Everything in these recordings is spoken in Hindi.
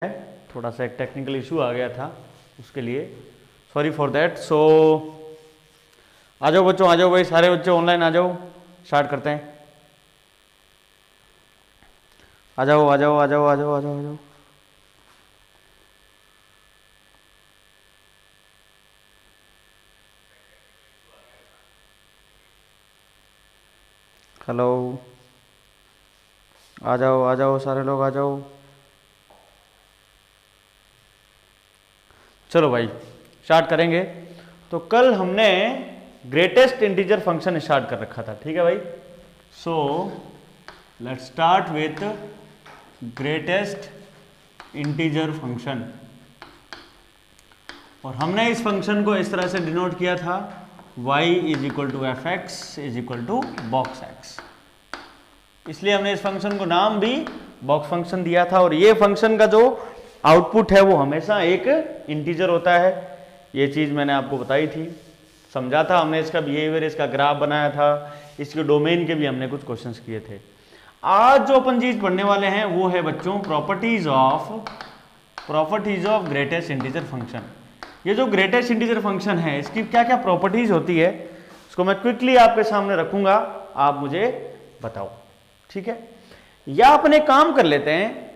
थोड़ा सा एक टेक्निकल इशू आ गया था, उसके लिए सॉरी फॉर दैट। सो आ जाओ बच्चों, आ जाओ भाई, सारे बच्चे ऑनलाइन आ जाओ, स्टार्ट करते हैं। आ जाओ आ जाओ आ जाओ आ जाओ आ जाओ आ जाओ। हेलो, आ जाओ सारे लोग आ जाओ। चलो भाई स्टार्ट करेंगे। तो कल हमने ग्रेटेस्ट इंटीजर फंक्शन स्टार्ट कर रखा था, ठीक है भाई। So let's start with greatest integer function. और हमने इस फंक्शन को इस तरह से डिनोट किया था, y is equal to f x is equal to box x. इसलिए हमने इस फंक्शन को नाम भी बॉक्स फंक्शन दिया था। और ये फंक्शन का जो आउटपुट है वो हमेशा एक इंटीजर होता है। ये चीज़ मैंने आपको बताई थी, समझा था हमने, इसका बिहेवियर, इसका ग्राफ बनाया था, इसके डोमेन के भी हमने कुछ क्वेश्चंस किए थे। आज जो अपन चीज़ पढ़ने वाले हैं वो है बच्चों properties of greatest integer function. ये जो ग्रेटेस्ट इंटीजर फंक्शन है इसकी क्या क्या प्रॉपर्टीज होती है, इसको मैं क्विकली आपके सामने रखूंगा, आप मुझे बताओ, ठीक है। या अपन एक काम कर लेते हैं,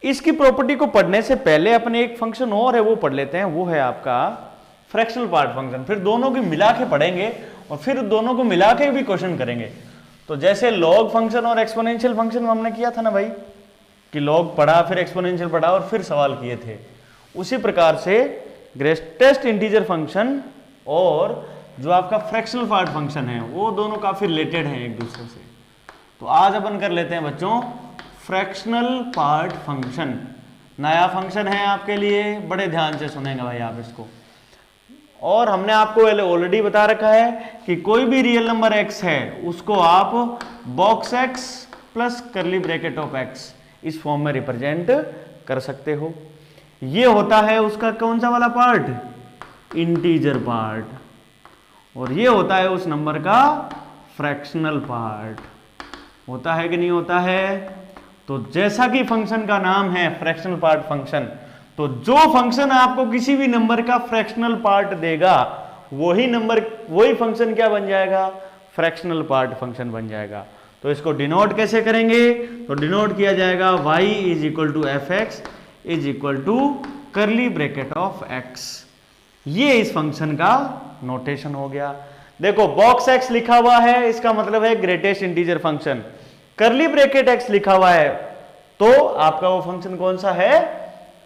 इसकी प्रॉपर्टी को पढ़ने से पहले अपने एक फंक्शन और है वो पढ़ लेते हैं, वो है आपका फ्रैक्शनल पार्ट फंक्शन। फिर दोनों की मिला के पढ़ेंगे और फिर दोनों को मिला के भी क्वेश्चन करेंगे। तो जैसे लॉग फंक्शन और एक्सपोनेंशियल फंक्शन हमने किया था ना भाई, कि लॉग पढ़ा फिर एक्सपोनेंशियल पढ़ा और फिर सवाल किए थे, उसी प्रकार से ग्रेटेस्ट इंटीजर फंक्शन और जो आपका फ्रैक्शनल पार्ट फंक्शन है वो दोनों काफी रिलेटेड हैं एक दूसरे से। तो आज अपन कर लेते हैं बच्चों फ्रैक्शनल पार्ट फंक्शन। नया फंक्शन है आपके लिए, बड़े ध्यान से सुनेंगे भाई आप इसको। और हमने आपको ऑलरेडी बता रखा है कि कोई भी रियल नंबर x है उसको आप बॉक्स x प्लस करली ब्रैकेट ऑफ x इस फॉर्म में रिप्रेजेंट कर सकते हो। ये होता है उसका कौन सा वाला पार्ट, इंटीजर पार्ट, और ये होता है उस नंबर का फ्रैक्शनल पार्ट। होता है कि नहीं होता है? तो जैसा कि फंक्शन का नाम है फ्रैक्शनल पार्ट फंक्शन, तो जो फंक्शन आपको किसी भी नंबर का फ्रैक्शनल पार्ट देगा वही फंक्शन क्या बन जाएगा, फ्रैक्शनल पार्ट फंक्शन बन जाएगा। तो इसको डिनोट कैसे करेंगे, तो डिनोट किया जाएगा y is equal to f x is equal to curly bracket of x। ये इस फंक्शन का नोटेशन हो गया। देखो बॉक्स x लिखा हुआ है, इसका मतलब है ग्रेटेस्ट इंटीजर फंक्शन। करली ब्रैकेट x लिखा हुआ है तो आपका वो फंक्शन कौन सा है,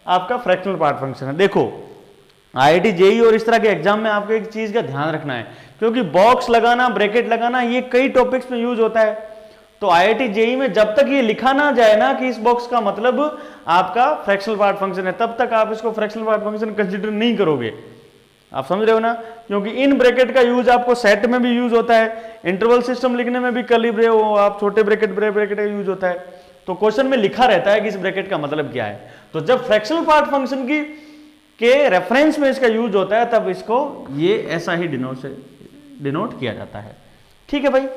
आपका फ्रैक्शनल पार्ट फंक्शन है। देखो IIT जेईई और इस तरह के एग्जाम में आपको एक चीज का ध्यान रखना है, क्योंकि बॉक्स लगाना, ब्रैकेट लगाना ये कई टॉपिक्स में यूज होता है। तो IIT जेईई में जब तक ये लिखा ना जाए ना कि इस बॉक्स का मतलब आपका फ्रैक्शनल पार्ट फंक्शन है, तब तक आप इसको फ्रैक्शनल पार्ट फंक्शन कंसीडर नहीं करोगे। आप समझ रहे हो ना, क्योंकि इन ब्रैकेट का यूज आपको सेट में भी यूज होता है, इंटरवल सिस्टम लिखने में भी करली आप छोटे ब्रैकेट ब्रैकेट का यूज होता है। तो क्वेश्चन में लिखा रहता है कि इस ब्रैकेट का मतलब क्या है। तो जब फ्रैक्शनल पार्ट फंक्शन के रेफरेंस में इसका यूज होता है तब इसको ये ऐसा ही डिनोट किया जाता है, ठीक है भाई।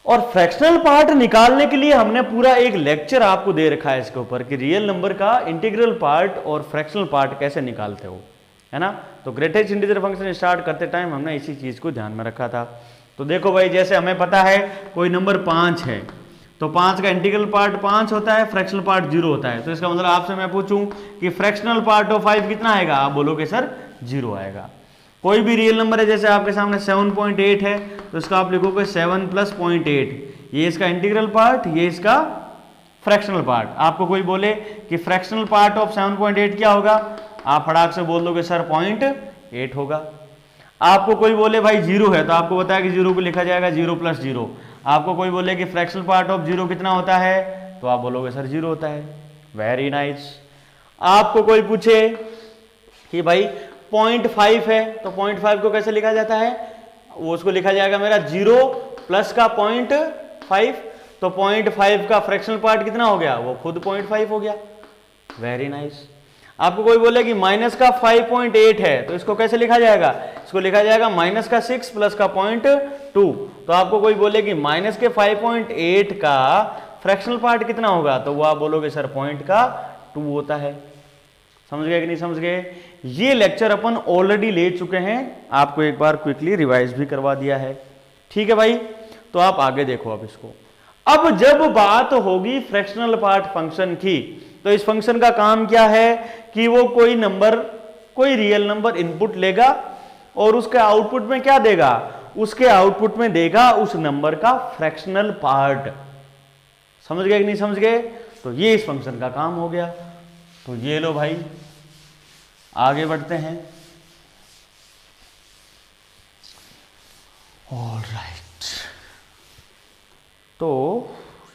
और फ्रैक्शनल पार्ट निकालने के लिए हमने पूरा एक लेक्चर आपको दे रखा है इसके ऊपर कि रियल नंबर का इंटीग्रल पार्ट और फ्रैक्शनल पार्ट कैसे निकालते हो, है ना। तो ग्रेटेस्ट इंटीजर फंक्शन स्टार्ट करते टाइम हमने इसी चीज को ध्यान में रखा था। तो देखो भाई, जैसे हमें पता है कोई नंबर 5 है तो 5 का इंटीग्रल पार्ट 5 होता है, फ्रैक्शनल पार्ट 0 होता है। तो इसका मतलब आपसे मैं पूछूं कि फ्रैक्शनल पार्ट ऑफ 5 कितना आएगा, आप बोलोगे सर 0 आएगा। कोई भी रियल नंबर है, जैसे आपके सामने 7.8 है तो इसका आप लिखोगे 7 + 0.8, ये इसका इंटीग्रल पार्ट, ये इसका फ्रैक्शनल पार्ट। आपको कोई बोले कि फ्रैक्शनल पार्ट ऑफ 7.8 क्या होगा, आप फटाक से बोल दोगे सर 0.8 होगा। आपको कोई बोले भाई 0 है तो आपको बताया कि 0 को लिखा जाएगा 0 + 0। आपको कोई बोले कि फ्रैक्शनल पार्ट ऑफ 0 कितना होता है तो आप बोलोगे सर 0 होता है। Very nice. आपको कोई पूछे कि भाई 0.5 है तो 0.5 को कैसे लिखा जाता है, वो उसको लिखा जाएगा मेरा 0 + का 0.5। तो 0.5 का फ्रैक्शनल पार्ट कितना हो गया, वो खुद 0.5 हो गया। Very nice. आपको कोई बोले कि माइनस का 5.8 है तो इसको कैसे लिखा जाएगा, इसको लिखा जाएगा -6 + का 0.2। तो आपको कोई बोले कि -5.8 का फ्रैक्शनल पार्ट कितना होगा तो वो आप बोलोगे सर 0.2 2 होता है। समझ गए कि नहीं समझ गए? ये लेक्चर अपन ऑलरेडी ले चुके हैं, आपको एक बार क्विकली रिवाइज भी करवा दिया है। ठीक है भाई, तो आप आगे देखो अब इसको। अब जब बात होगी फ्रैक्शनल पार्ट फंक्शन की, तो इस फंक्शन का काम क्या है कि वो कोई नंबर, कोई रियल नंबर इनपुट लेगा और उसके आउटपुट में क्या देगा, उसके आउटपुट में देगा उस नंबर का फ्रैक्शनल पार्ट। समझ गए कि नहीं समझ गए? तो ये इस फंक्शन का काम हो गया। तो ये लो भाई, आगे बढ़ते हैं। ऑलराइट, तो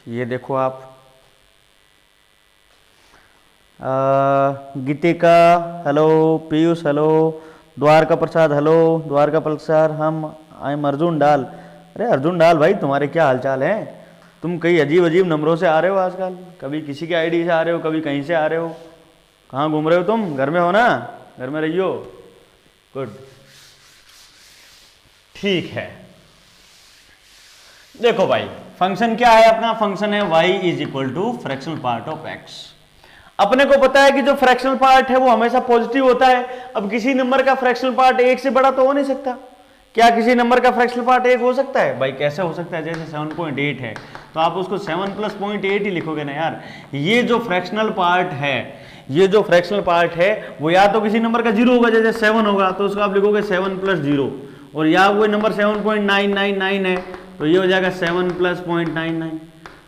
ये देखो आप, Geetika hello, Piyush hello, Dwarka Prasad hello, Dwarka Prasad, I am Arjun Dal. अरे अर्जुन डाल भाई, तुम्हारे क्या हालचाल है? तुम कई अजीब अजीब नंबरों से आ रहे हो आजकल, कभी किसी के आईडी से आ रहे हो, कभी कहीं से आ रहे हो। कहाँ घूम रहे हो तुम? घर में हो ना? घर में रहियो। गुड, ठीक है। देखो भाई, फंक्शन क्या है अपना? फंक्शन है y is equal to fractional part of x। अपने को पता है कि जो फ्रैक्शनल पार्ट है वो हमेशा पॉजिटिव होता है। अब किसी नंबर का फ्रैक्शनल पार्ट 1 से बड़ा तो हो नहीं सकता। क्या किसी नंबर का फ्रैक्शनल पार्ट 1 हो सकता है? भाई कैसे हो सकता है? जैसे 7.8 है तो आप उसको 7 + 0.8 ही लिखोगे ना यार। ये जो फ्रैक्शनल पार्ट है, ये जो फ्रैक्शनल पार्ट है वो या तो किसी नंबर का 0 होगा, जैसे 7 होगा तो उसको आप लिखोगे 7 + 0, और या वो नंबर 7.999 है तो ये हो जाएगा 7 + 0.99।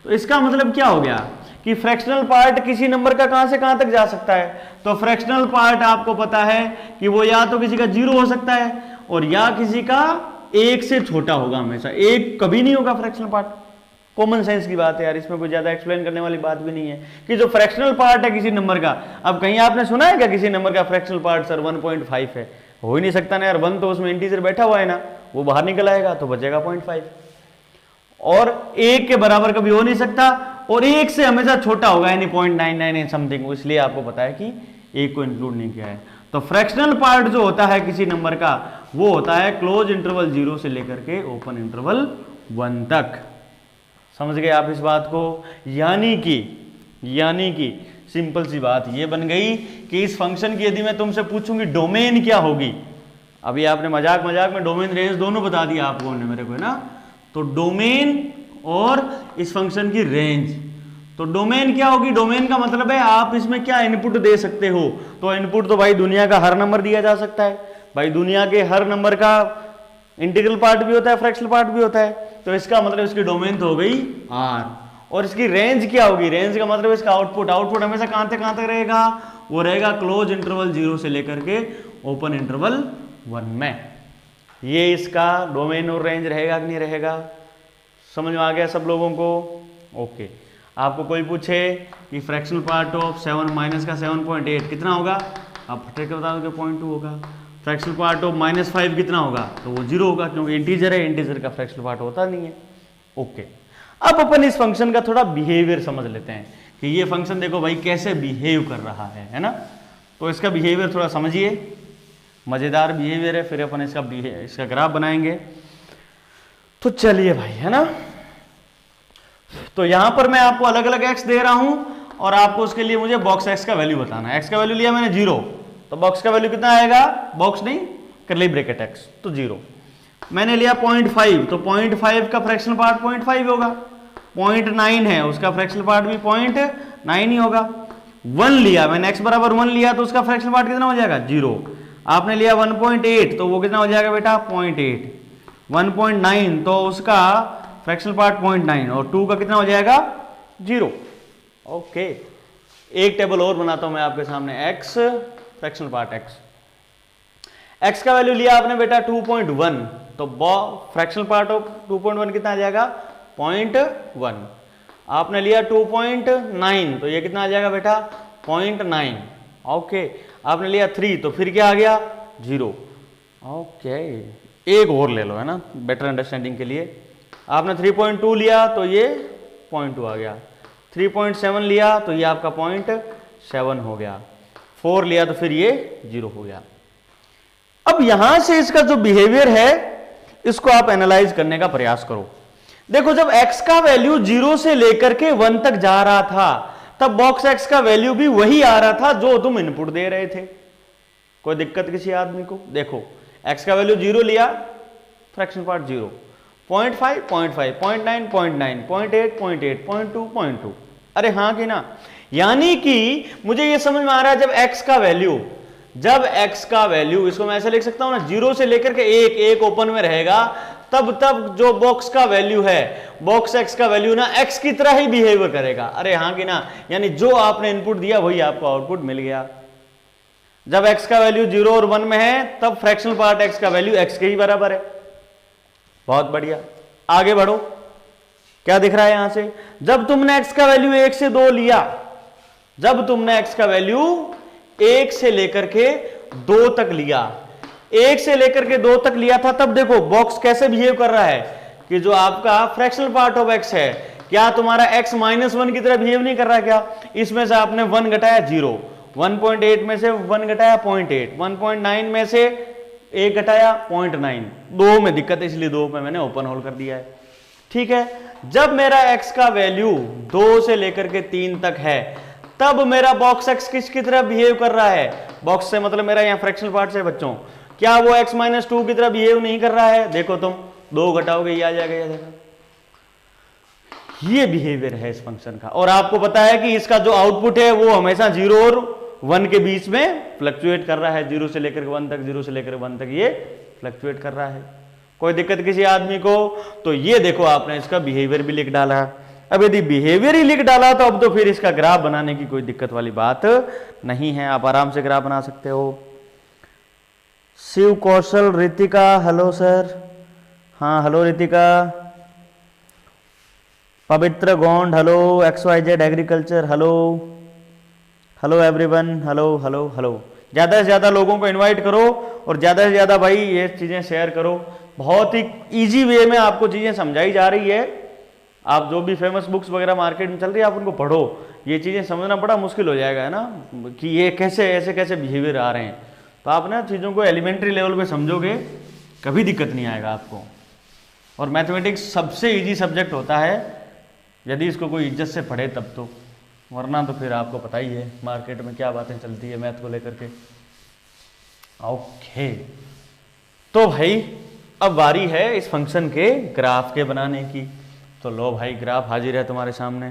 तो इसका मतलब क्या हो गया कि फ्रैक्शनल पार्ट किसी नंबर का कहां से कहां तक जा सकता है? तो फ्रैक्शनल पार्ट आपको पता है कि वो या तो किसी का 0 हो सकता है और या किसी का 1 से छोटा होगा। हमेशा 1 कभी नहीं होगा फ्रैक्शनल पार्ट। कॉमन सेंस की बात है यार, इसमें कोई ज्यादा एक्सप्लेन करने वाली बात भी नहीं है कि जो फ्रैक्शनल पार्ट है किसी नंबर का। अब कहीं आपने सुना है क्या किसी नंबर का फ्रैक्शनल पार्ट सर 1.5 है? हो ही नहीं सकता ना यार। 1 तो उसमें इंटीजर बैठा हुआ है ना, वो बाहर निकल आएगा तो बचेगा 0.5, और 1 के बराबर कभी हो नहीं सकता, और 1 से हमेशा छोटा होगा, यानी 0.999 समथिंग। इसलिए आपको पता है कि 1 को इंक्लूड नहीं किया है। तो फ्रैक्शनल पार्ट जो होता है किसी नंबर का वो होता है क्लोज इंटरवल 0 से लेकर के ओपन इंटरवल 1 तक। समझ गए आप इस बात को? यानी कि सिंपल सी बात ये बन गई कि इस फंक्शन की यदि मैं तुमसे पूछूंगी डोमेन क्या होगी, अभी आपने मजाक में डोमेन रेंज दोनों बता दिया आपको ने मेरे को, है ना? तो डोमेन और इस फंक्शन की रेंज, तो डोमेन क्या होगी? डोमेन का मतलब है आप इसमें क्या इनपुट दे सकते हो। तो इनपुट तो भाई दुनिया का हर नंबर दिया जा सकता है। भाई दुनिया के हर नंबर का इंटीग्रल पार्ट भी होता है, फ्रैक्शनल पार्ट भी होता है। तो इसका मतलब इसकी डोमेन तो हो गई R। और इसकी रेंज क्या होगी? रेंज का मतलब इसका आउटपुट हमेशा कहां तक रहेगा? वो रहेगा क्लोज इंटरवल 0 से लेकर के ओपन इंटरवल 1 में। ये इसका डोमेन और रेंज रहेगा कि नहीं रहेगा? समझ में आ गया सब लोगों को? ओके। आपको कोई पूछे कि फ्रैक्शनल पार्ट ऑफ 7 माइनस का 7.8 कितना होगा, आप फटेक बता दोगे 0.2 होगा। फ्रैक्शनल पार्ट ऑफ -5 कितना होगा? तो वो 0 होगा, क्योंकि इंटीजर है, इंटीजर का फ्रैक्शनल पार्ट होता नहीं है। ओके, अब अपन इस फंक्शन का थोड़ा बिहेवियर समझ लेते हैं कि ये फंक्शन देखो भाई कैसे बिहेव कर रहा है ना? तो इसका बिहेवियर थोड़ा समझिए, मजेदार बिहेवियर है। फिर अपन इसका ग्राफ बनाएंगे। तो चलिए भाई, है ना? तो यहां पर मैं आपको अलग अलग x दे रहा हूं और आपको उसके लिए मुझे बॉक्स x का वैल्यू बताना है। x का वैल्यू लिया मैंने 0, तो बॉक्स का वैल्यू कितना आएगा? बॉक्स नहीं, कर्ली ब्रैकेट x, तो 0। मैंने लिया 0.5, तो 0.5 का फ्रैक्शनल पार्ट 0.5 होगा। 0.9 है, उसका फ्रैक्शनल पार्ट भी 0.9 ही होगा। 1 लिया मैंने, x बराबर 1 लिया, तो उसका फ्रैक्शनल पार्ट कितना हो जाएगा? 0। आपने लिया 1.8, तो वो कितना हो जाएगा बेटा? 0.8। 1.9 तो उसका फ्रैक्शनल पार्ट 0.9, और 2 का कितना हो जाएगा? 0। ओके, एक टेबल और बनाता हूं मैं आपके सामने। x फ्रैक्शनल पार्ट x का वैल्यू लिया आपने बेटा 2.1, तो फ्रैक्शनल पार्ट ऑफ 2.1 कितना आ जाएगा? 0.1। आपने लिया 2.9, तो ये कितना आ जाएगा बेटा? 0.9। ओके, आपने लिया 3, तो फिर क्या आ गया? 0। ओके, एक और ले लो, है ना, बेटर अंडरस्टैंडिंग के लिए। आपने 3.2 लिया तो ये 0.2 आ गया। 3.7 लिया तो ये आपका 0.7 हो गया। 4 लिया तो फिर ये 0 हो गया। अब यहां से इसका जो बिहेवियर है इसको आप एनालाइज करने का प्रयास करो। देखो, जब x का वैल्यू 0 से लेकर के 1 तक जा रहा था तब बॉक्स एक्स का वैल्यू भी वही आ रहा था जो तुम इनपुट दे रहे थे। कोई दिक्कत किसी आदमी को? देखो एक्स का वैल्यू 0 लिया, फ्रैक्शन पार्ट 0, 0.5 0.5, 0.9 0.9, 0.8 0.8, 0.2 0.2। अरे हाँ कि ना? यानी कि मुझे ये समझ में आ रहा है, जब x का वैल्यू इसको मैं ऐसे लिख सकता हूं ना, 0 से लेकर के 1 ओपन में रहेगा, तब जो बॉक्स का वैल्यू है, बॉक्स x का वैल्यू ना x की तरह ही बिहेवियर करेगा। अरे हाँ कि ना? यानी जो आपने इनपुट दिया वही आपको आउटपुट मिल गया। जब x का वैल्यू 0 और 1 में है, तब फ्रैक्शनल पार्ट x का वैल्यू x के ही बराबर है। बहुत बढ़िया, आगे बढ़ो। क्या दिख रहा है यहां से? जब तुमने x का वैल्यू 1 से 2 लिया, जब तुमने x का वैल्यू 1 से लेकर के 2 तक लिया, 1 से लेकर के 2 तक लिया था, तब देखो बॉक्स कैसे बिहेव कर रहा है कि जो आपका फ्रैक्शनल पार्ट ऑफ x है, क्या तुम्हारा x -1 की तरह बिहेव नहीं कर रहा है क्या? इसमें से आपने 1 घटाया 0, 1.8 में से 1 घटाया 0.8, 1.9 में से 1 घटाया 0.9, 2 में दिक्कत है इसलिए 2 में मैंने ओपन होल कर दिया है। ठीक है, जब मेरा x का वैल्यू 2 से लेकर के 3 तक है, तब मेरा बॉक्स x किसकी तरह बिहेव कर रहा है? बॉक्स से मतलब मेरा यहाँ फ्रैक्शनल पार्ट से बच्चों, क्या वो x -2 की तरह बिहेव नहीं कर रहा है? देखो तुम 2 घटाओगे ये आ जाएगा, ये देखो, ये बिहेवियर है इस फंक्शन का। और आपको पता है कि इसका जो आउटपुट है वो हमेशा 0 और 1 के बीच में फ्लक्चुएट कर रहा है, 0 से लेकर 1 तक, 0 से लेकर 1 तक ये फ्लक्चुएट कर रहा है। कोई दिक्कत किसी आदमी को? तो ये देखो आपने इसका बिहेवियर भी लिख डाला। अब यदि बिहेवियर ही लिख डाला तो अब तो फिर इसका ग्राफ बनाने की कोई दिक्कत वाली बात नहीं है, आप आराम से ग्राफ बना सकते हो। शिव कौशल, रितिका, हेलो सर। हाँ हेलो रितिका। पवित्र Gond, hello. XYZ agriculture, hello. Hello everyone, hello hello hello. ज़्यादा से ज़्यादा लोगों को इनवाइट करो और ज़्यादा से ज़्यादा भाई ये चीज़ें शेयर करो। बहुत ही इजी वे में आपको चीज़ें समझाई जा रही है। आप जो भी फेमस बुक्स वगैरह मार्केट में चल रही है आप उनको पढ़ो, ये चीज़ें समझना बड़ा मुश्किल हो जाएगा, है ना, कि ये कैसे ऐसे कैसे बिहेवियर आ रहे हैं। तो आप ना चीज़ों को एलिमेंट्री लेवल पे समझोगे, कभी दिक्कत नहीं आएगा आपको। और मैथमेटिक्स सबसे इजी सब्जेक्ट होता है यदि इसको कोई इज्जत से पढ़े तब तो, वरना तो फिर आपको पता ही है मार्केट में क्या बातें चलती है मैथ को लेकर के। ओके, तो भाई अब बारी है इस फंक्शन के ग्राफ के बनाने की। तो लो भाई ग्राफ हाजिर है तुम्हारे सामने।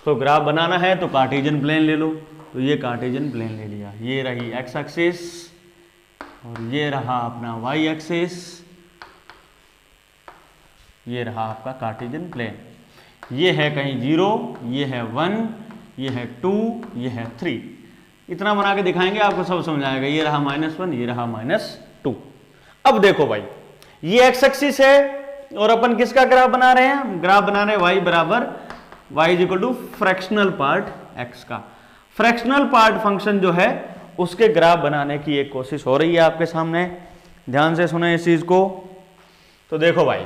तो ग्राफ बनाना है तो कार्टेशियन प्लेन ले लो। तो ये कार्टेशियन प्लेन ले लिया, ये रही x एक्सिस और ये रहा अपना y एक्सिस, ये रहा आपका कार्टेशियन प्लेन। ये है कहीं 0, ये है 1, ये है 2, ये है 3। इतना बना के दिखाएंगे आपको सब समझ आएगा। ये रहा -1, ये रहा -2। अब देखो भाई ये x एक्सिस है और अपन किसका ग्राफ बना रहे हैं? ग्राफ बना रहे हैं y बराबर y is equal to fractional part x का। फ्रैक्शनल पार्ट फंक्शन जो है उसके ग्राफ बनाने की एक कोशिश हो रही है आपके सामने। ध्यान से सुने इस चीज को। तो देखो भाई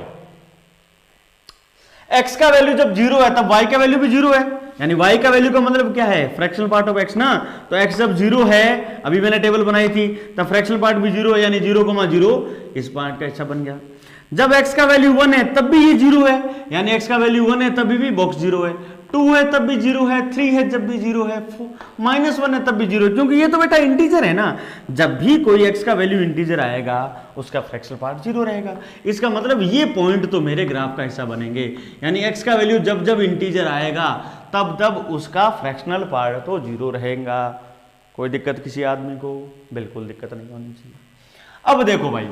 x का वैल्यू जब 0 है तब y का वैल्यू भी 0 है, यानी y का वैल्यू का मतलब क्या है? फ्रैक्शनल पार्ट ऑफ x ना। तो x जब 0 है, अभी मैंने टेबल बनाई थी, तब फ्रैक्शनल पार्ट भी 0 है, यानी 0,0 इस पार्ट का हिस्सा बन गया। जब x का वैल्यू 1 है तब भी ये 0 है, यानी x का वैल्यू 1 है तब भी बॉक्स 0 है, 2 है तब भी 0 है, 3 है जब भी 0 है, -1 है तब भी 0 है, क्योंकि ये तो बेटा इंटीजर है ना। जब भी कोई x का वैल्यू इंटीजर आएगा उसका फ्रैक्शनल पार्ट 0 रहेगा। इसका मतलब ये पॉइंट तो मेरे ग्राफ का हिस्सा बनेंगे, यानी x का वैल्यू जब जब इंटीजर आएगा तब तब उसका फ्रैक्शनल पार्ट तो 0 रहेगा। कोई दिक्कत किसी आदमी को? बिल्कुल दिक्कत नहीं होनी चाहिए। अब देखो भाई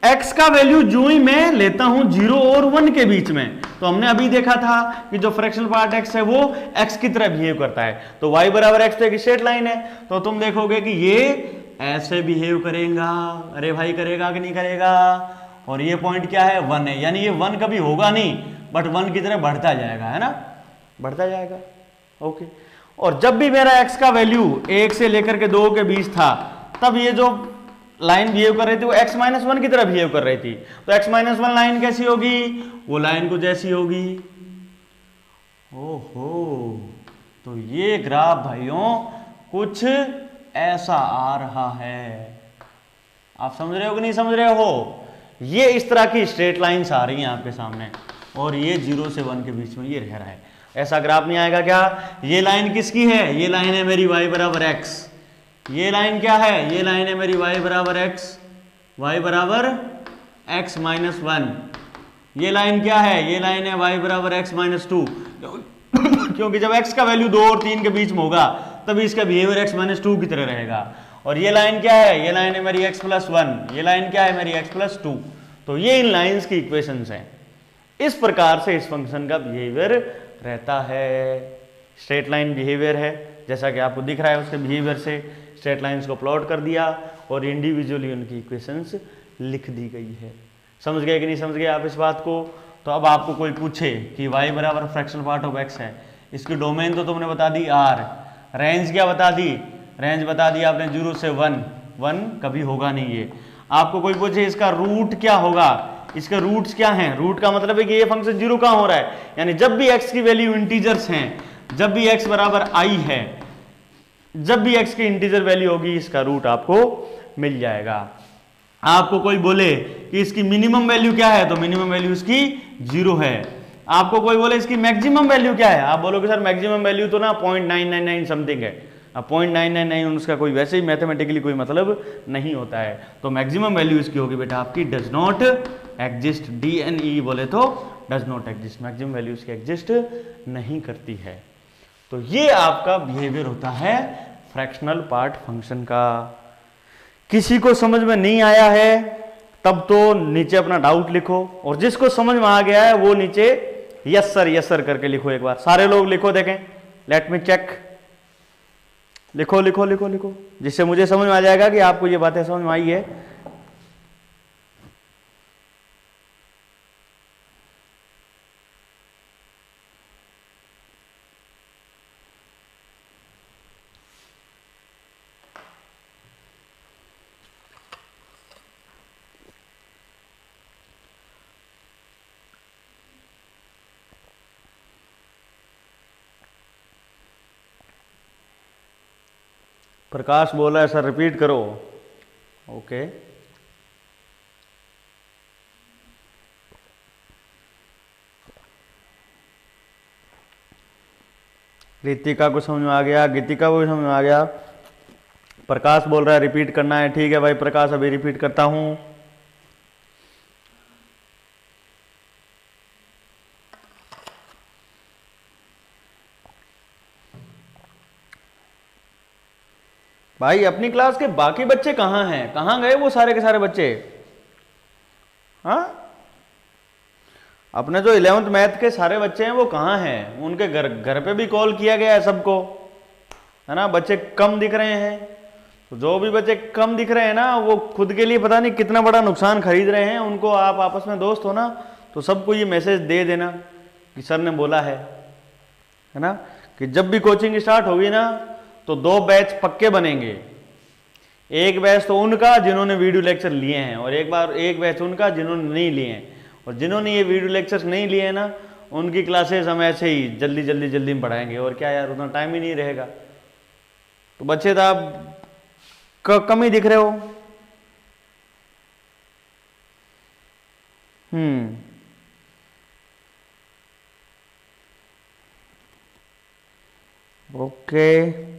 x का वैल्यू जो ही मैं लेता हूं 0 और 1 के बीच में, तो हमने अभी देखा था कि जो फ्रैक्शनल पार्ट x है वो x की तरह बिहेव करता है। तो y बराबर x तो एक स्ट्रेट लाइन है, तो तुम देखोगे कि ये ऐसे बिहेव करेगा। अरे भाई करेगा कि नहीं करेगा? और ये पॉइंट क्या है? 1 है, यानी ये 1 कभी होगा नहीं, बट 1 की तरह बढ़ता जाएगा, है ना, बढ़ता जाएगा। ओके, और जब भी मेरा x का वैल्यू 1 से लेकर के 2 के बीच था, तब ये जो लाइन बिहेव कर रही थी वो x -1 की तरह बिहेव कर रही थी। तो x -1 लाइन कैसी होगी? वो लाइन को जैसी होगी। ओहो, तो ये ग्राफ भाइयों कुछ ऐसा आ रहा है। आप समझ रहे हो कि नहीं समझ रहे हो? ये इस तरह की स्ट्रेट लाइंस आ रही हैं आपके सामने और ये 0 से 1 के बीच में ये रह रहा है। ऐसा ग्राफ नहीं आएगा क्या? ये लाइन किसकी है? ये लाइन है मेरी y बराबर x। ये लाइन क्या है? ये लाइन है मेरी y बराबर x, y बराबर x माइनस 1। ये लाइन क्या है? ये लाइन है y बराबर x माइनस 2। क्योंकि जब x का वैल्यू 2 और 3 के बीच में होगा तभी इसका बिहेवियर x माइनस 2 की तरह रहेगा। और ये लाइन क्या है? ये लाइन है मेरी x प्लस 1। ये लाइन क्या है? मेरी x प्लस 2। तो ये इन लाइंस की इक्वेशंस हैं। इस प्रकार से इस फंक्शन का बिहेवियर रहता है। स्ट्रेट लाइन बिहेवियर है, जैसा कि आपको दिख रहा है उसके बिहेवियर से स्ट्रेट लाइंस को प्लॉट कर दिया और इंडिविजुअली उनकी इक्वेशंस लिख दी गई है। समझ गए कि नहीं समझ गए आप इस बात को? तो अब आपको कोई पूछे कि y बराबर फ्रैक्शनल पार्ट ऑफ x है, इसकी डोमेन तो तुमने बता दी r, रेंज क्या बता दी? रेंज बता दी आपने 0 से 1, 1 कभी होगा नहीं ये। आपको कोई पूछे इसका रूट क्या होगा, इसके रूट्स क्या हैं? रूट का मतलब है कि ये फंक्शन 0 कहाँ हो रहा है, यानी जब भी x की वैल्यू इंटीजर्स हैं, जब भी x बराबर i है, जब भी x की इंटीजर वैल्यू होगी इसका रूट आपको मिल जाएगा। आपको कोई बोले कि इसकी मिनिमम वैल्यू क्या है, तो मिनिमम वैल्यू इसकी 0 है। आपको कोई बोले इसकी मैक्सिमम वैल्यू क्या है, आप बोलोगे सर मैक्सिमम वैल्यू तो ना 0.999 समथिंग है। अब 0.999 उसका कोई वैसे ही मैथमेटिकली कोई मतलब नहीं होता है। तो मैक्सिमम वैल्यू इसकी होगी बेटा आपकी डज नॉट एग्जिस्ट, DNE बोले तो does not exist, maximum value इसकी एग्जिस्ट नहीं करती है। तो ये आपका बिहेवियर होता है फ्रैक्शनल पार्ट फंक्शन का। किसी को समझ में नहीं आया है तब तो नीचे अपना डाउट लिखो, और जिसको समझ में आ गया है वो नीचे यस सर करके लिखो। एक बार सारे लोग लिखो, देखें, लेट मी चेक। लिखो लिखो लिखो लिखो, जिससे मुझे समझ में आ जाएगा कि आपको ये बातें समझ में आई है। प्रकाश बोला है सर रिपीट करो। ओके, रितिका को समझ में आ गया, गीतिका को भी समझ में आ गया। प्रकाश बोल रहा है रिपीट करना है, ठीक है भाई प्रकाश अभी रिपीट करता हूं। भाई अपनी क्लास के बाकी बच्चे कहाँ हैं, कहाँ गए वो सारे के सारे बच्चे? हाँ, अपने जो 11th मैथ के सारे बच्चे हैं वो कहाँ हैं? उनके घर पे भी कॉल किया गया है सबको, है ना? बच्चे कम दिख रहे हैं, तो जो भी बच्चे कम दिख रहे हैं ना वो खुद के लिए पता नहीं कितना बड़ा नुकसान खरीद रहे हैं। उनको आप आपस में दोस्त हो ना, तो सबको ये मैसेज दे देना कि सर ने बोला है ना, कि जब भी कोचिंग स्टार्ट होगी ना तो 2 बैच पक्के बनेंगे। एक बैच तो उनका जिन्होंने वीडियो लेक्चर लिए हैं, और एक बैच उनका जिन्होंने नहीं लिए हैं। और जिन्होंने ये वीडियो लेक्चर्स नहीं लिए हैं ना, उनकी क्लासेस हम ऐसे ही जल्दी में पढ़ाएंगे। और क्या यार, उतना टाइम ही नहीं रहेगा। तो बच्चे तो आप कम ही दिख रहे हो। ओके,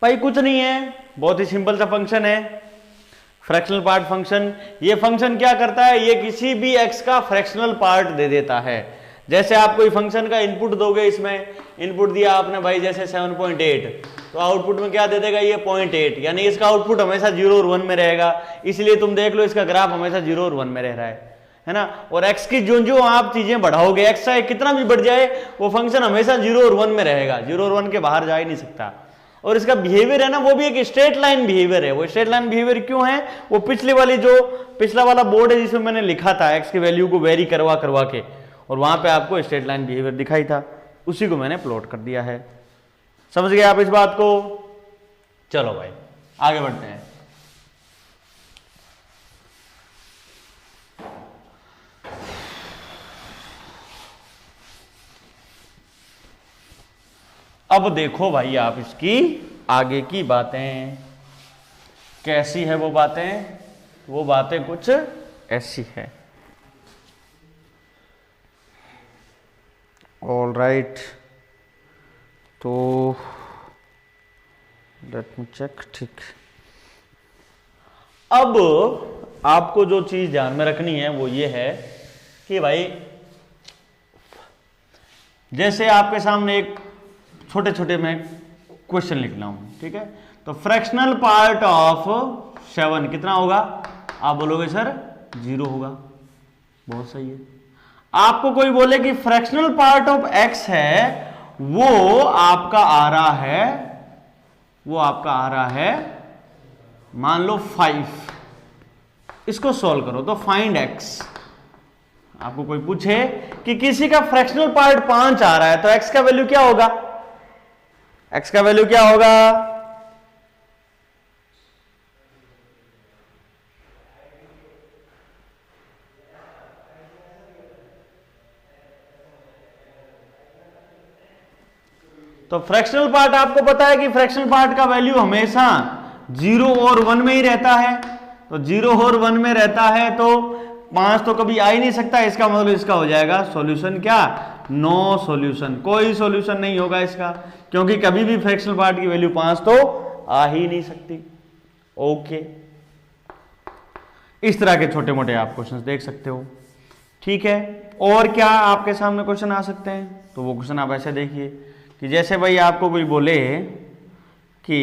भाई कुछ नहीं है, बहुत ही सिंपल सा फंक्शन है फ्रैक्शनल पार्ट फंक्शन। ये फंक्शन क्या करता है, ये किसी भी x का फ्रैक्शनल पार्ट दे देता है। जैसे आप कोई फंक्शन का इनपुट दोगे, इसमें इनपुट दिया आपने भाई जैसे 7.8, तो आउटपुट में क्या दे देगा ये 0.8, यानी इसका आउटपुट हमेशा 0 और 1 में रहेगा। इसलिए तुम देख लो इसका ग्राफ हमेशा 0 और 1 में रह रहा है ना। और x की जो आप चीजें बढ़ाओगे, x चाहे कितना भी बढ़ जाए, वो फंक्शन हमेशा 0 और 1 में रहेगा, 0 और 1 के बाहर जा ही नहीं सकता। और इसका बिहेवियर है ना, वो भी एक स्ट्रेट लाइन बिहेवियर है। वो स्ट्रेट लाइन बिहेवियर क्यों है, वो पिछला वाला बोर्ड है जिसमें मैंने लिखा था x की वैल्यू को वेरी करवा के, और वहां पे आपको स्ट्रेट लाइन बिहेवियर दिखाई था, उसी को मैंने प्लॉट कर दिया है। समझ गए आप इस बात को? चलो भाई आगे बढ़ते हैं। अब देखो भाई आप इसकी आगे की बातें। कैसी है वो बातें? वो बातें कुछ ऐसी है। ऑल राइट, तो लेट मी चेक। ठीक, अब आपको जो चीज ध्यान में रखनी है वो ये है कि भाई जैसे आपके सामने एक छोटे छोटे मैं क्वेश्चन लिख रहा हूं, ठीक है? तो फ्रैक्शनल पार्ट ऑफ 7 कितना होगा? आप बोलोगे सर 0 होगा। बहुत सही है। आपको कोई बोले कि फ्रैक्शनल पार्ट ऑफ x है, वो आपका आ रहा है, वो आपका आ रहा है मान लो 5, इसको सॉल्व करो तो फाइंड x। आपको कोई पूछे कि किसी का फ्रैक्शनल पार्ट 5 आ रहा है तो x का वैल्यू क्या होगा? x का वैल्यू क्या होगा? तो फ्रैक्शनल पार्ट आपको पता है कि फ्रैक्शनल पार्ट का वैल्यू हमेशा 0 और 1 में ही रहता है। तो 0 और 1 में रहता है तो 5 तो कभी आ ही नहीं सकता। इसका मतलब इसका हो जाएगा सॉल्यूशन क्या? No solution. कोई सॉल्यूशन नहीं होगा इसका, क्योंकि कभी भी फ्रैक्शनल पार्ट की वैल्यू 5 तो आ ही नहीं सकती। ओके, इस तरह के छोटे मोटे आप क्वेश्चन देख सकते हो, ठीक है? और क्या आपके सामने क्वेश्चन आ सकते हैं? तो वो क्वेश्चन आप ऐसे देखिए कि जैसे भाई आपको कोई बोले कि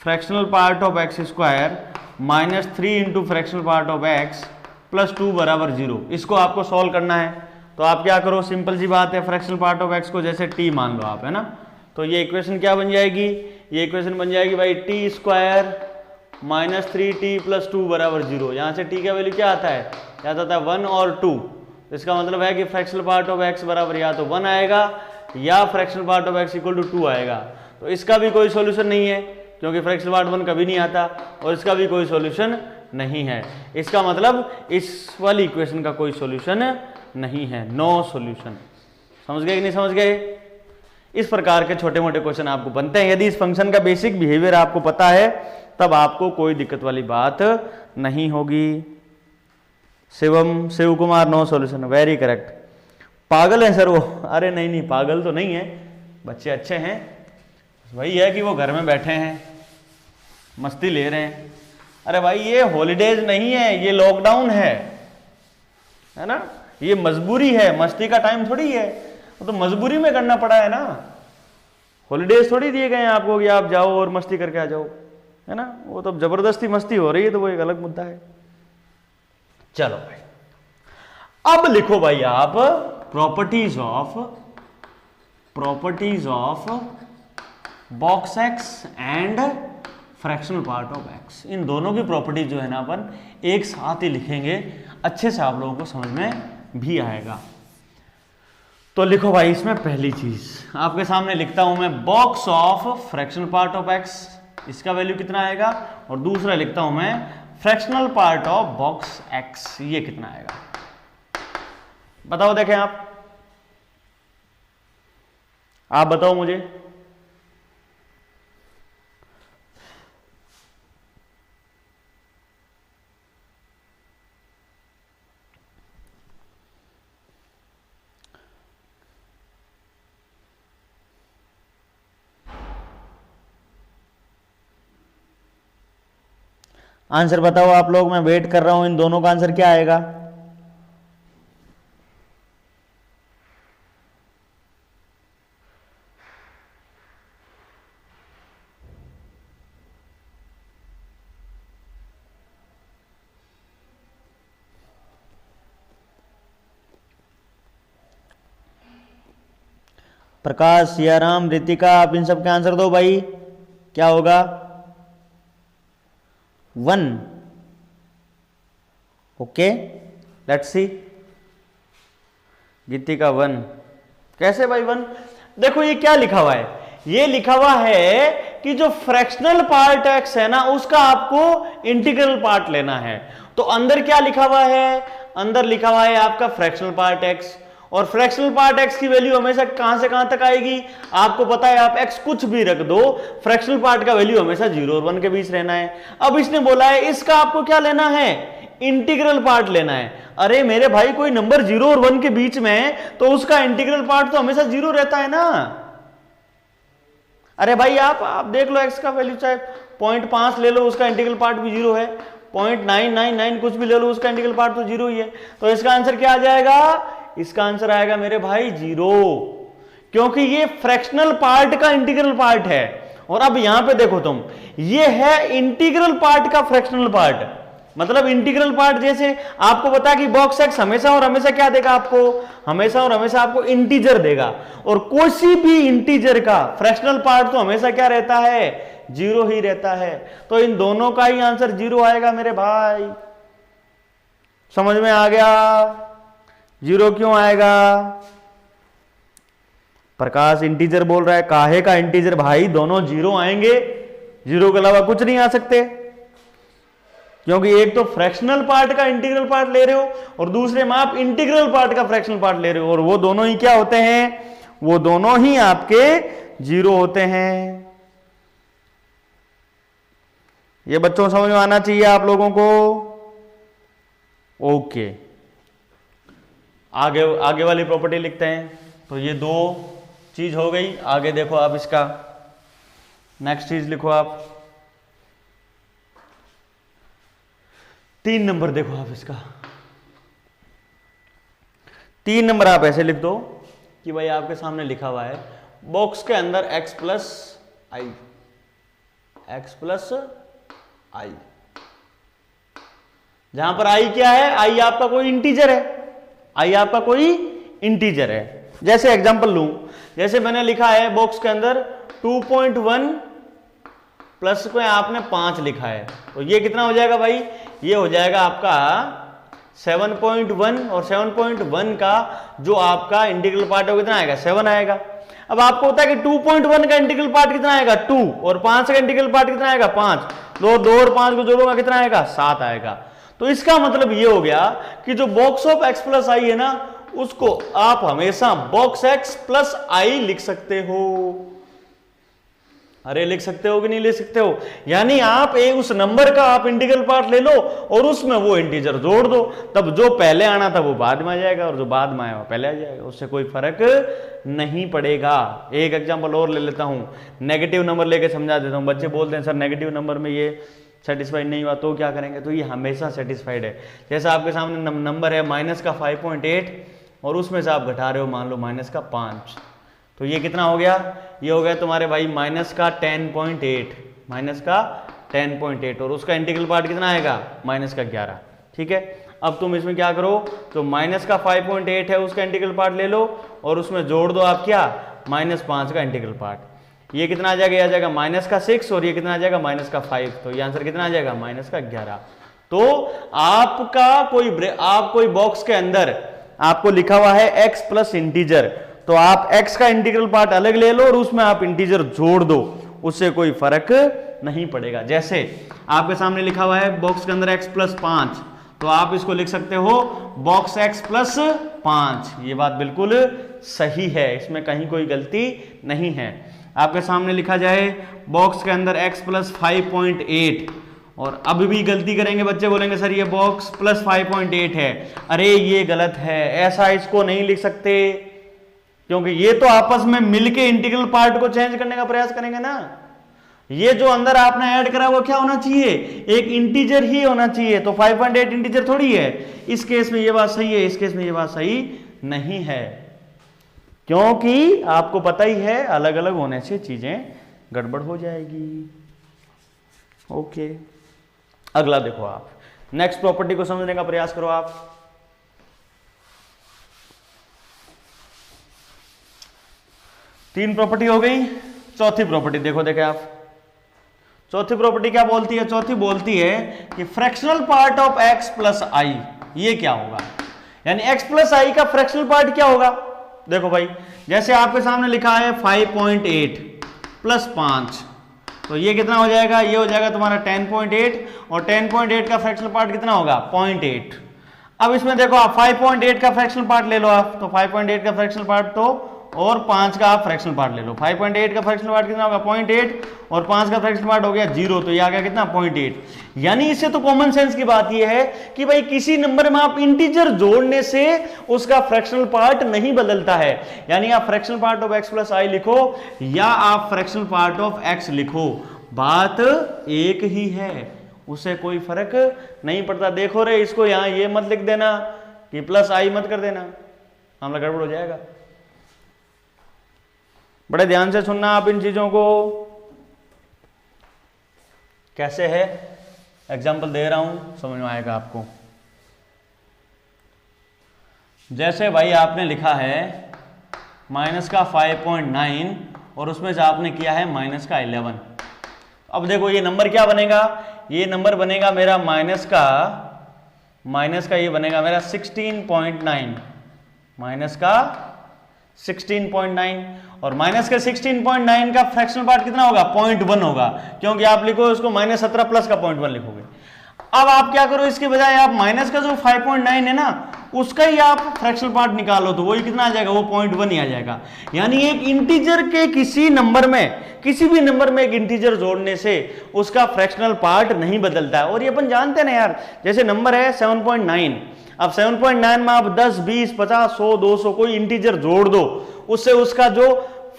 fractional part of x square -3 into fractional part of x plus 2 बराबर 0, इसको आपको सॉल्व करना है। तो आप क्या करो, सिंपल सी बात है, फ्रैक्शनल पार्ट ऑफ x को जैसे t मान लो आप, है ना? तो ये इक्वेशन क्या बन जाएगी? ये इक्वेशन बन जाएगी भाई t स्क्वायर -3t प्लस 2 बराबर 0। यहाँ से t का वैल्यू क्या आता है? क्या आता है? 1 और 2। इसका मतलब है कि फ्रैक्शनल पार्ट ऑफ x बराबर या तो 1 आएगा या fractional part of x equal to 2 आएगा। तो इसका भी कोई सॉल्यूशन नहीं है, क्योंकि फ्रैक्शनल पार्ट 1 कभी नहीं आता, और इसका भी कोई सॉल्यूशन नहीं है। इसका मतलब इस वाली इक्वेशन का कोई सॉल्यूशन नहीं है, नो सॉल्यूशन। समझ गए कि नहीं समझ गए? इस प्रकार के छोटे मोटे क्वेश्चन आपको बनते हैं। यदि इस फंक्शन का बेसिक बिहेवियर आपको पता है तब आपको कोई दिक्कत वाली बात नहीं होगी। Shiv Kumar, no solution, very correct. पागल है सर वो? अरे नहीं नहीं, पागल तो नहीं है, बच्चे अच्छे हैं। वही है कि वो घर में बैठे हैं, मस्ती ले रहे हैं। अरे भाई ये हॉलीडेज नहीं है, ये लॉकडाउन है ना? ये मजबूरी है, मस्ती का टाइम थोड़ी है। वो तो मजबूरी में करना पड़ा है ना। हॉलीडेज थोड़ी दिए गए हैं आपको कि आप जाओ और मस्ती करके आ जाओ, है ना? वो तो जबरदस्ती मस्ती हो रही है, तो वो एक अलग मुद्दा है। चलो भाई, अब लिखो भाई आप properties of box x and fractional part of x. इन दोनों की प्रॉपर्टीज जो है ना अपन एक साथ ही लिखेंगे, अच्छे से आप लोगों को समझ में भी आएगा। तो लिखो भाई, इसमें पहली चीज आपके सामने लिखता हूं मैं, box of fractional part of x, इसका वैल्यू कितना आएगा? और दूसरा लिखता हूं मैं fractional part of box x, ये कितना आएगा? बताओ, देखें आप बताओ मुझे। आंसर बताओ आप लोग, मैं वेट कर रहा हूं। इन दोनों का आंसर क्या आएगा? प्रकाश, सियाराम, रितिका, आप इन सब के आंसर दो भाई। क्या होगा? 1। Okay, let's see. गीतिका 1, कैसे भाई 1? देखो ये क्या लिखा हुआ है, ये लिखा हुआ है कि जो फ्रैक्शनल पार्ट एक्स है ना, उसका आपको इंटीग्रल पार्ट लेना है। तो अंदर क्या लिखा हुआ है? अंदर लिखा हुआ है आपका फ्रैक्शनल पार्ट एक्स, और फ्रैक्शनल पार्ट x की वैल्यू हमेशा कहां से कहां तक आएगी, आपको पता है, आप x कुछ भी रख दो, फ्रैक्शनल पार्ट का वैल्यू हमेशा 0 और 1 के बीच रहना है। अब इसने बोला है इसका आपको क्या लेना है, इंटीग्रल पार्ट लेना है। अरे मेरे भाई, कोई नंबर 0 और 1 के बीच में है तो उसका इंटीग्रल पार्ट तो हमेशा 0 रहता है ना। अरे भाई आप देख लो, x का वैल्यू चाहे 0.5 ले लो, उसका इंटीग्रल पार्ट भी 0 है, 0.999 कुछ भी ले लो, उसका इंटीग्रल पार्ट तो 0 ही है। तो इसका आंसर क्या आ जाएगा, इसका आंसर आएगा मेरे भाई 0, क्योंकि ये फ्रैक्शनल पार्ट का इंटीग्रल पार्ट है। और अब यहां पे देखो तुम, ये है इंटीग्रल पार्ट का फ्रैक्शनल पार्ट, मतलब इंटीग्रल पार्ट जैसे आपको बता कि बॉक्स एक्स हमेशा और हमेशा क्या देगा आपको, हमेशा और हमेशा आपको इंटीजर देगा, और कोई भी इंटीजर का फ्रैक्शनल पार्ट तो हमेशा क्या रहता है, 0 ही रहता है। तो इन दोनों का ही आंसर 0 आएगा मेरे भाई, समझ में आ गया। 0 क्यों आएगा, प्रकाश इंटीजर बोल रहा है, काहे का इंटीजर भाई, दोनों 0 आएंगे, 0 के अलावा कुछ नहीं आ सकते, क्योंकि एक तो फ्रैक्शनल पार्ट का इंटीग्रल पार्ट ले रहे हो और दूसरे में आप इंटीग्रल पार्ट का फ्रैक्शनल पार्ट ले रहे हो, और वो दोनों ही क्या होते हैं, वो दोनों ही आपके 0 होते हैं। ये बच्चों समझ में आना चाहिए आप लोगों को। ओके, आगे वाली प्रॉपर्टी लिखते हैं। तो ये 2 चीज हो गई। आगे देखो आप, इसका नेक्स्ट चीज लिखो आप, 3 नंबर देखो आप इसका। 3 नंबर आप ऐसे लिख दो कि भाई आपके सामने लिखा हुआ है बॉक्स के अंदर x प्लस आई, जहां पर i क्या है, i आपका कोई इंटीजर है, i आपका कोई इंटीजर है। जैसे एग्जांपल लूं, जैसे मैंने लिखा है बॉक्स के अंदर 2.1 प्लस को आपने 5 लिखा है, तो ये कितना हो जाएगा भाई, ये हो जाएगा आपका 7.1, और 7.1 का जो आपका इंटीग्रल पार्ट है वो कितना आएगा, 7 आएगा। अब आपको होता है कि 2.1 का इंटीग्रल पार्ट कितना आएगा, 2, और 5 का इंटीग्रल पार्ट कितना आएगा, 5, 2 और 5 को जोड़ोगा कितना आएगा, 7 आएगा। तो इसका मतलब ये हो गया कि जो बॉक्स ऑफ x प्लस आई है ना, उसको आप हमेशा बॉक्स x प्लस आई लिख सकते हो। अरे लिख सकते हो कि नहीं लिख सकते हो, यानी आप उस नंबर का आप इंटीग्रल पार्ट ले लो और उसमें वो इंटीजर जोड़ दो, तब जो पहले आना था वो बाद में आ जाएगा और जो बाद में आया वो पहले आ जाएगा, उससे कोई फर्क नहीं पड़ेगा। एक एग्जांपल और ले लेता हूं, नेगेटिव नंबर लेके समझा देता हूं। बच्चे बोलते हैं सर नेगेटिव नंबर में ये सेटिस्फाइड नहीं हुआ तो क्या करेंगे, तो ये हमेशा सेटिस्फाइड है। जैसा आपके सामने नंबर है माइनस का 5.8 और उसमें से आप घटा रहे हो मान लो माइनस का 5, तो ये कितना हो गया, ये हो गया तुम्हारे भाई माइनस का 10.8, माइनस का 10.8, और उसका इंटीग्रल पार्ट कितना आएगा, माइनस का 11। ठीक है, अब तुम इसमें क्या करो, तो माइनस का 5.8 है उसका इंटीग्रल पार्ट ले लो और उसमें जोड़ दो आप क्या, -5 का इंटीग्रल पार्ट। ये कितना आ जाएगा, ये आ जाएगा माइनस का 6 और ये कितना आ जाएगा माइनस का 5, तो ये आंसर कितना आ जाएगा माइनस का 11। तो आपका कोई बॉक्स के अंदर आपको लिखा हुआ है x प्लस इंटीजर, तो आप x का इंटीग्रल पार्ट अलग ले लो और उसमें आप इंटीजर जोड़ दो, उससे कोई फर्क नहीं पड़ेगा। जैसे आपके सामने लिखा हुआ है बॉक्स के अंदर x प्लस 5, तो आप इसको लिख सकते हो बॉक्स x प्लस 5। ये बात बिल्कुल सही है, इसमें कहीं कोई गलती नहीं है। आपके सामने लिखा जाए बॉक्स के अंदर x प्लस 5.8, और अब भी गलती करेंगे बच्चे, बोलेंगे सर ये बॉक्स प्लस 5.8 है, अरे ये गलत है, ऐसा इसको नहीं लिख सकते, क्योंकि ये तो आपस में मिलके इंटीग्रल पार्ट को चेंज करने का प्रयास करेंगे ना। ये जो अंदर आपने ऐड करा वो क्या होना चाहिए, एक इंटीजर ही होना चाहिए, तो 5.8 इंटीजर थोड़ी है। इस केस में ये बात सही है, इस केस में ये बात सही नहीं है, क्योंकि आपको पता ही है अलग अलग होने से चीजें गड़बड़ हो जाएगी। ओके, अगला देखो आप, नेक्स्ट प्रॉपर्टी को समझने का प्रयास करो आप। तीन प्रॉपर्टी हो गई, चौथी प्रॉपर्टी देखो, देखे आप चौथी प्रॉपर्टी क्या बोलती है, चौथी बोलती है कि fractional part of x plus i, ये क्या होगा, यानी x प्लस आई का फ्रैक्शनल पार्ट क्या होगा। देखो भाई, जैसे आपके सामने लिखा है 5.8 प्लस 5, तो ये कितना हो जाएगा, ये हो जाएगा तुम्हारा 10.8, और 10.8 का फ्रैक्शनल पार्ट कितना होगा 0.8। अब इसमें देखो आप 5.8 का फ्रैक्शनल पार्ट ले लो आप, तो 5.8 का फ्रैक्शनल पार्ट तो और 5 का आप फ्रैक्शनल पार्ट ले लो। 5.8 का फ्रैक्शनल पार्ट कितना होगा 0.8 और 5 का फ्रैक्शनल पार्ट हो गया 0, तो ये आ गया कितना 0.8। यानी इससे तो कॉमन सेंस की बात ये है कि भाई किसी नंबर में आप इंटीजर जोड़ने से उसका फ्रैक्शनल पार्ट नहीं बदलता है। यानी आप fractional part of x plus i लिखो या आप फ्रैक्शनल पार्ट ऑफ x लिखो, बात एक ही है, उससे कोई फर्क नहीं पड़ता। देखो रे इसको यहां ये मत लिख देना कि प्लस आई मत कर देना, मामला गड़बड़ हो जाएगा। बड़े ध्यान से सुनना आप इन चीजों को। कैसे है एग्जाम्पल दे रहा हूं, समझ में आएगा आपको। जैसे भाई आपने लिखा है माइनस का 5.9 और उसमें से आपने किया है माइनस का 11। अब देखो ये नंबर क्या बनेगा, ये नंबर बनेगा मेरा माइनस का ये बनेगा मेरा 16.9, माइनस का 16.9 और माइनस का 16.9 का फ्रैक्शनल पार्ट कितना होगा 0.1 होगा, क्योंकि आप लिखो उसको -17 प्लस का 0.1 लिखोगे। अब आप क्या करो, इसके बजाय आप माइनस का जो 5.9 है ना उसका ही आप फ्रैक्शनल पार्ट निकालो, तो वही कितना आ जाएगा, वो 0.1 ही आ जाएगा। यानी एक इंटीजर के किसी नंबर में, किसी भी नंबर में एक इंटीजर जोड़ने से उसका फ्रैक्शनल पार्ट नहीं बदलता है। और ये अपन जानते हैं ना यार, जैसे नंबर है 7.9, अब 7.9 में आप 10, 20, 50, 100, 200 कोई इंटीजर जोड़ दो, उससे उसका जो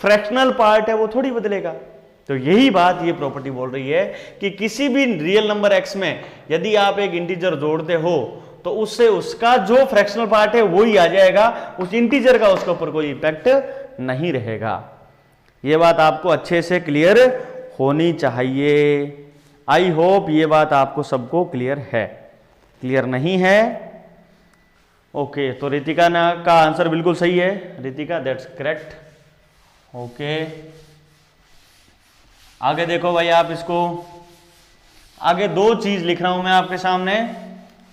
फ्रैक्शनल पार्ट है वो थोड़ी बदलेगा। तो यही बात ये प्रॉपर्टी बोल रही है कि किसी भी रियल नंबर x में यदि आप एक इंटीजर जोड़ते हो तो उससे उसका जो फ्रैक्शनल पार्ट है वही आ जाएगा, उस इंटीजर का उसके ऊपर कोई इफेक्ट नहीं रहेगा। ये बात आपको अच्छे से क्लियर होनी चाहिए। आई होप ये बात आपको सबको क्लियर है। क्लियर नहीं है ओके, तो रितिका का आंसर बिल्कुल सही है। Ritika that's correct. ओके आगे देखो भाई, आप इसको आगे 2 चीज लिख रहा हूं मैं आपके सामने,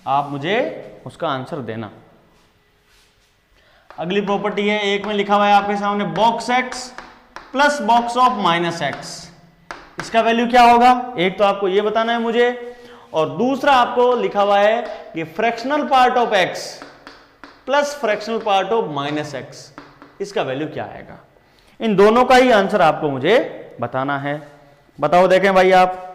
आप मुझे उसका आंसर देना। अगली प्रॉपर्टी है, एक में लिखा हुआ है आपके सामने box x plus box of minus x, इसका वैल्यू क्या होगा, एक तो आपको ये बताना है मुझे, और दूसरा आपको लिखा हुआ है कि fractional part of x plus fractional part of minus x, इसका वैल्यू क्या आएगा। इन दोनों का ही आंसर आपको मुझे बताना है। बताओ देखें भाई आप।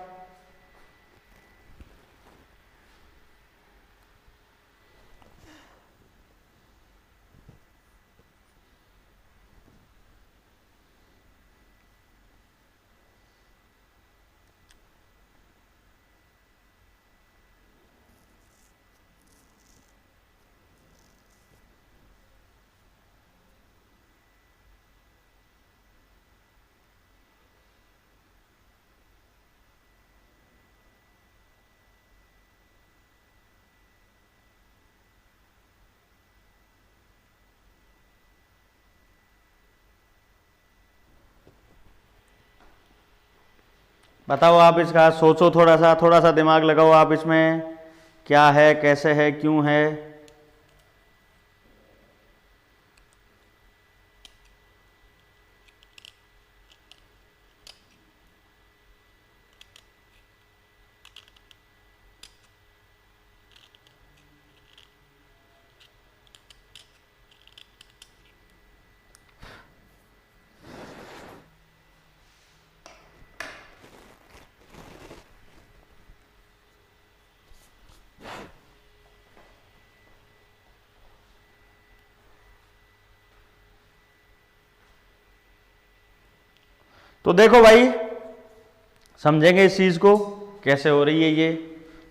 बताओ आप इसका, सोचो थोड़ा सा दिमाग लगाओ आप इसमें, क्या है, कैसे है, क्यों है। तो देखो भाई, समझेंगे इस चीज को कैसे हो रही है ये,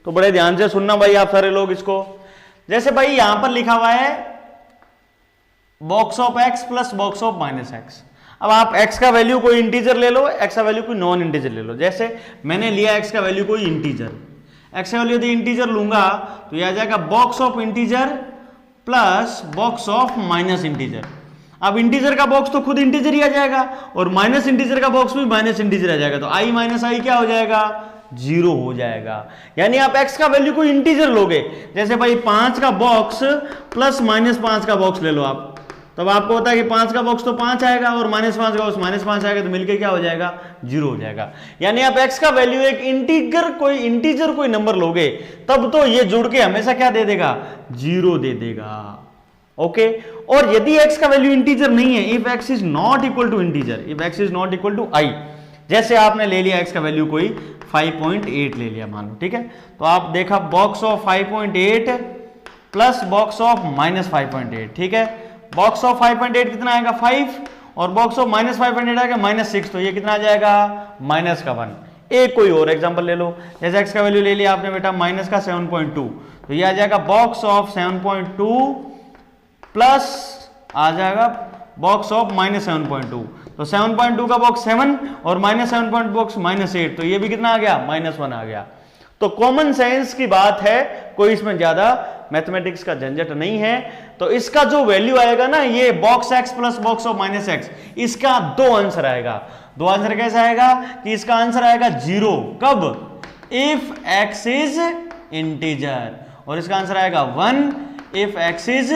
तो बड़े ध्यान से सुनना भाई आप सारे लोग इसको। जैसे भाई यहां पर लिखा हुआ है box of x plus box of minus x। अब आप x का वैल्यू कोई इंटीजर ले लो, x का वैल्यू कोई नॉन इंटीजर ले लो। जैसे मैंने लिया x का वैल्यू कोई इंटीजर, x का वैल्यू यदि इंटीजर लूंगा तो यह आ जाएगा box of integer plus box of minus integer. अब इंटीजर का बॉक्स तो खुद इंटीजर ही आ जाएगा और माइनस इंटीजर का बॉक्स भी माइनस इंटीजर आ जाएगा, तो i माइनस आई क्या हो जाएगा, 0 हो जाएगा। यानी आप x का वैल्यू कोई इंटीजर लोगे, जैसे भाई 5 का बॉक्स प्लस -5 का बॉक्स ले लो आप, तब आपको पता है कि 5 का बॉक्स तो 5 आएगा और -5 का बॉक्स -5 आएगा, तो मिलके क्या हो जाएगा 0 हो जाएगा। यानी आप x का वैल्यू एक इंटीजर कोई नंबर लोगे तब तो ये जुड़ के हमेशा क्या दे देगा 0 दे देगा। ओके और यदि x का वैल्यू इंटीजर नहीं है, if x is not equal to integer, if x is not equal to i, जैसे आपने ले लिया x का वैल्यू कोई 5.8 ले लिया मान लो, ठीक है, तो आप देखा box of 5.8 plus box of -5.8, ठीक है, बॉक्स ऑफ 5.8 कितना आएगा 5 और बॉक्स ऑफ -5.8 आएगा -6, तो ये कितना आ जाएगा -1। एक कोई और एग्जांपल ले लो, जैसे x का वैल्यू ले लिया आपने बेटा -7.2, तो ये आ जाएगा बॉक्स ऑफ 7.2 प्लस आ जाएगा बॉक्स ऑफ -7.2, तो 7.2 का बॉक्स 7 और -7.2 बॉक्स -8, तो ये भी कितना आ गया -1 आ गया। तो कॉमन सेंस की बात है, कोई इसमें ज्यादा मैथमेटिक्स का झंझट नहीं है। तो इसका जो वैल्यू आएगा ना, ये box x plus box of -x, इसका 2 आंसर आएगा। 2 आंसर कैसे आएगा कि इसका आंसर आएगा 0 कब, इफ x इज इंटीजर, और इसका आंसर आएगा 1 if x is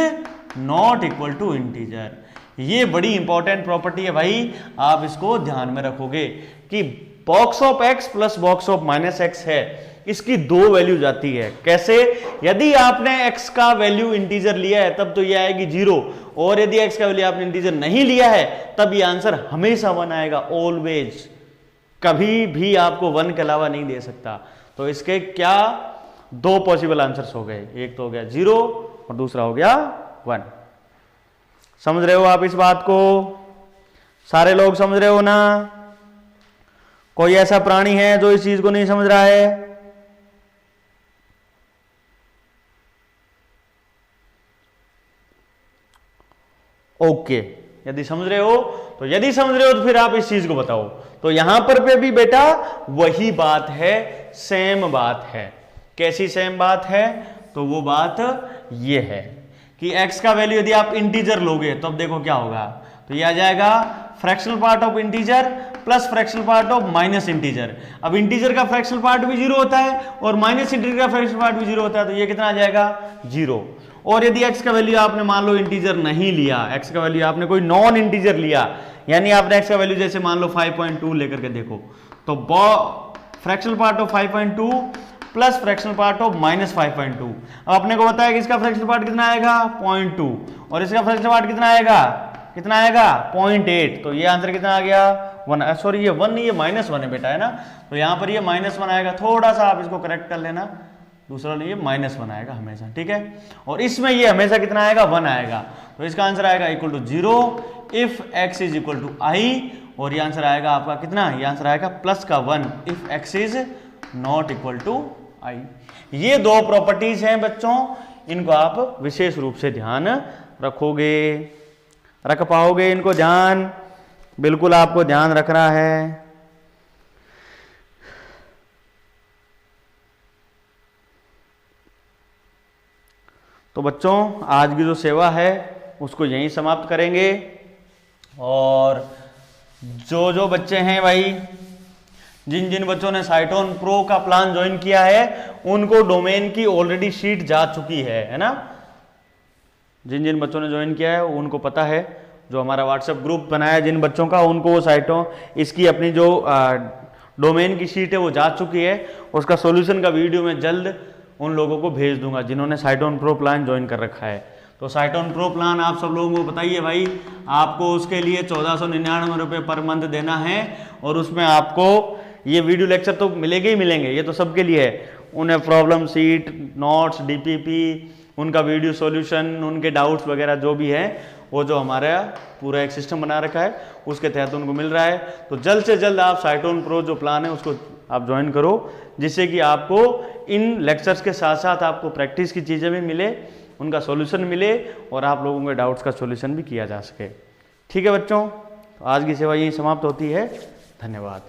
not equal to integer. ये बड़ी इंपॉर्टेंट प्रॉपर्टी है भाई, आप इसको ध्यान में रखोगे कि box of x plus box of -x है, इसकी 2 वैल्यू जाती है। कैसे, यदि आपने x का वैल्यू इंटीजर लिया है तब तो ये आएगी 0, और यदि x का वैल्यू आपने इंटीजर नहीं लिया है तब ये आंसर हमेशा 1 आएगा, ऑलवेज, कभी भी आपको 1 के अलावा नहीं दे सकता। तो इसके क्या 2 पॉसिबल आंसर्स हो गए, एक तो हो गया 0 और दूसरा हो गया 1। समझ रहे हो आप इस बात को, सारे लोग समझ रहे हो ना? कोई ऐसा प्राणी है जो इस चीज को नहीं समझ रहा है? ओके, यदि समझ रहे हो तो फिर आप इस चीज को बताओ। तो यहां पर पे भी बेटा वही बात है, सेम बात है। कैसी सेम बात है? तो वो बात ये है कि x का वैल्यू यदि आप इंटीजर लोगे तब देखो क्या होगा, तो ये आ जाएगा fractional part of integer plus fractional part of minus integer. अब इंटीजर का फ्रैक्शनल पार्ट भी 0 होता है और माइनस इंटीजर का फ्रैक्शनल पार्ट भी 0 होता है, तो ये कितना आ जाएगा 0। और यदि x का वैल्यू आपने मान लो इंटीजर नहीं लिया, x का वैल्यू आपने कोई नॉन इंटीजर लिया, यानी आपने x का वैल्यू जैसे मान लो 5.2 लेकर के देखो, तो fractional part of 5.2 plus fractional part of -5.2। अब अपने को बताया कि इसका फ्रैक्शनल पार्ट कितना आएगा 0.2 और इसका फ्रैक्शनल पार्ट कितना आएगा 0.8, तो ये आंसर कितना आ गया 1। सॉरी ये 1 नहीं, ये -1 है बेटा, है ना, तो यहाँ पर ये -1 आएगा, थोड़ा सा आप इसको करेक्ट कर लेना, दूसरा नहीं, ये -1 आएगा हमेशा, ठीक है। और इसमें ये हमेशा कितना आएगा 1 आएगा, तो इसका आंसर आएगा equal to 0 if x is equal to i, और ये आंसर आएगा आपका कितना, ये आंसर आएगा प्लस का 1 if x is not equal to i। ये 2 प्रॉपर्टीज हैं बच्चों, इनको आप विशेष रूप से ध्यान रखोगे, रख पाओगे इनको ध्यान, बिल्कुल आपको ध्यान रखना है। तो बच्चों आज की जो सेवा है उसको यहीं समाप्त करेंगे, और जो जो बच्चे हैं भाई, जिन जिन बच्चों ने साइटोन प्रो का प्लान ज्वाइन किया है उनको डोमेन की ऑलरेडी शीट जा चुकी है ना, जिन जिन बच्चों ने ज्वाइन किया है उनको पता है, जो हमारा व्हाट्सएप ग्रुप बनाया जिन बच्चों का, उनको वो साइटों इसकी अपनी जो डोमेन की शीट है वो जा चुकी है। उसका सॉल्यूशन का वीडियो मैं जल्द उन लोगों को भेज दूंगा जिन्होंने साइटोन प्रो प्लान ज्वाइन कर रखा है। तो साइटोन प्रो प्लान आप सब लोगों को बताइए भाई, आपको उसके लिए 1499 रुपये पर मंथ देना है, और उसमें आपको ये वीडियो लेक्चर तो मिलेंगे ही मिलेंगे, ये तो सबके लिए है, उन्हें प्रॉब्लम सीट, नोट्स, डीपीपी, उनका वीडियो सॉल्यूशन, उनके डाउट्स वगैरह जो भी है, वो जो हमारा पूरा एक सिस्टम बना रखा है उसके तहत उनको मिल रहा है। तो जल्द से जल्द आप साइटोन प्रो जो प्लान है उसको आप ज्वाइन करो, जिससे कि आपको इन लेक्चर्स के साथ साथ आपको प्रैक्टिस की चीज़ें भी मिले, उनका सॉल्यूशन मिले, और आप लोगों के डाउट्स का सॉल्यूशन भी किया जा सके। ठीक है बच्चों, तो आज की सेवा यही समाप्त होती है। धन्यवाद।